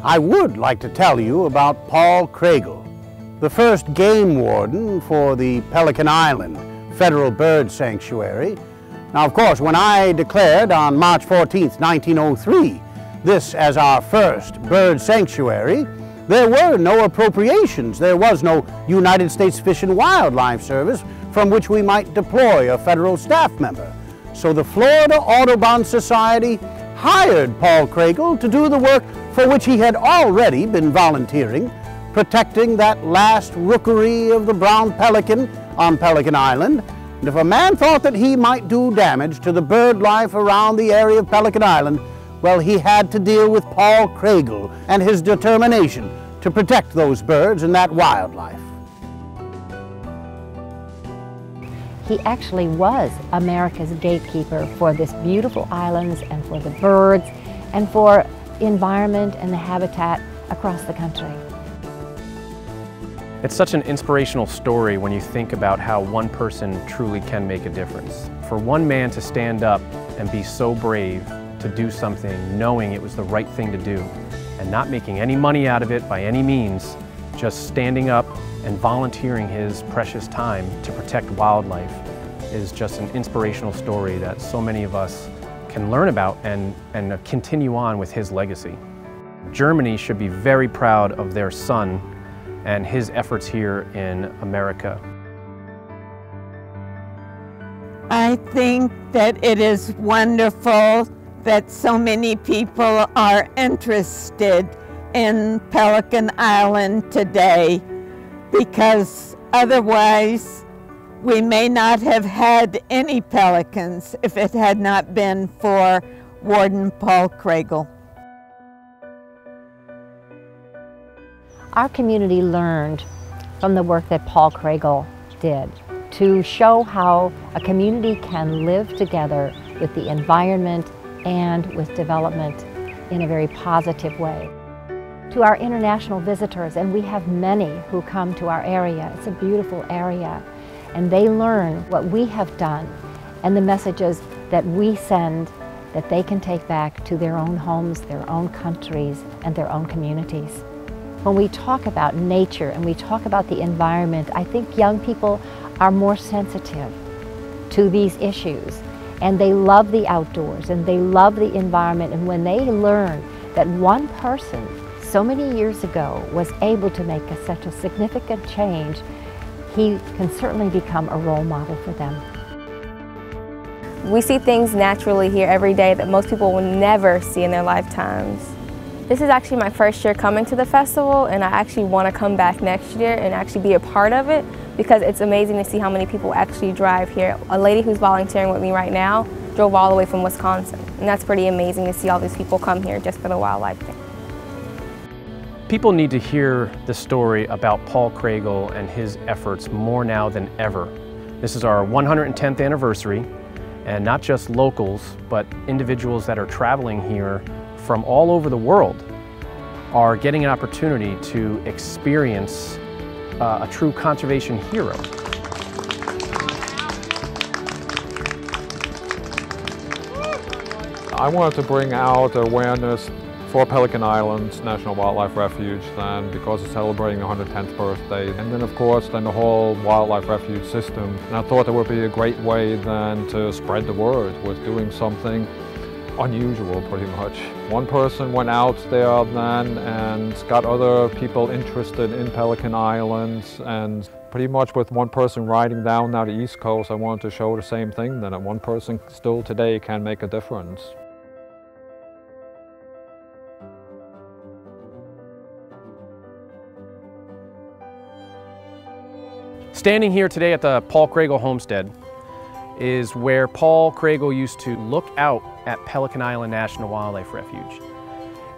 I would like to tell you about Paul Craigle, the first game warden for the Pelican Island Federal Bird Sanctuary. Now, of course, when I declared on March 14th, 1903, this as our first bird sanctuary, there were no appropriations. There was no United States Fish and Wildlife Service from which we might deploy a federal staff member. So the Florida Audubon Society hired Paul Craigle to do the work for which he had already been volunteering, protecting that last rookery of the brown pelican on Pelican Island. And if a man thought that he might do damage to the bird life around the area of Pelican Island, well, he had to deal with Paul Craigle and his determination to protect those birds and that wildlife. He actually was America's gatekeeper for this beautiful islands and for the birds and for the environment and the habitat across the country. It's such an inspirational story when you think about how one person truly can make a difference. For one man to stand up and be so brave to do something knowing it was the right thing to do and not making any money out of it by any means, just standing up and volunteering his precious time to protect wildlife is just an inspirational story that so many of us can learn about and continue on with his legacy. Germany should be very proud of their son and his efforts here in America. I think that it is wonderful that so many people are interested in Pelican Island today, because otherwise we may not have had any pelicans if it had not been for Warden Paul Craigle. Our community learned from the work that Paul Craigle did to show how a community can live together with the environment and with development in a very positive way. To our international visitors, and we have many who come to our area, it's a beautiful area, and they learn what we have done and the messages that we send that they can take back to their own homes, their own countries, and their own communities. When we talk about nature and we talk about the environment, I think young people are more sensitive to these issues, and they love the outdoors and they love the environment. And when they learn that one person so many years ago was able to make such a significant change, he can certainly become a role model for them. We see things naturally here every day that most people will never see in their lifetimes. This is actually my first year coming to the festival, and I actually want to come back next year and actually be a part of it, because it's amazing to see how many people actually drive here. A lady who's volunteering with me right now drove all the way from Wisconsin, and that's pretty amazing to see all these people come here just for the wildlife thing. People need to hear the story about Paul Craigle and his efforts more now than ever. This is our 110th anniversary, and not just locals, but individuals that are traveling here from all over the world are getting an opportunity to experience a true conservation hero. I wanted to bring out awareness for Pelican Island National Wildlife Refuge then, because it's celebrating the 110th birthday, and then of course then the whole wildlife refuge system. And I thought it would be a great way then to spread the word with doing something unusual pretty much. One person went out there then and got other people interested in Pelican Island, and pretty much with one person riding down now the East Coast, I wanted to show the same thing, that one person still today can make a difference. Standing here today at the Paul Craigle Homestead is where Paul Craigle used to look out at Pelican Island National Wildlife Refuge.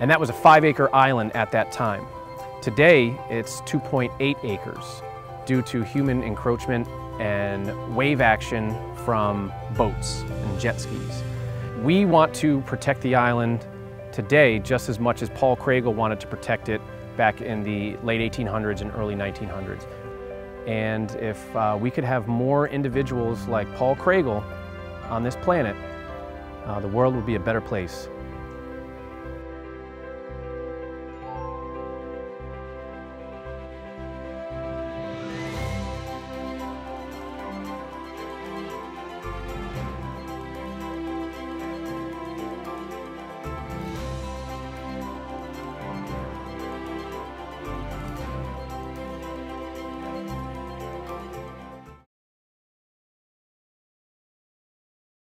And that was a 5-acre island at that time. Today, it's 2.8 acres due to human encroachment and wave action from boats and jet skis. We want to protect the island today just as much as Paul Craigle wanted to protect it back in the late 1800s and early 1900s. And if we could have more individuals like Paul Craigle on this planet, the world would be a better place.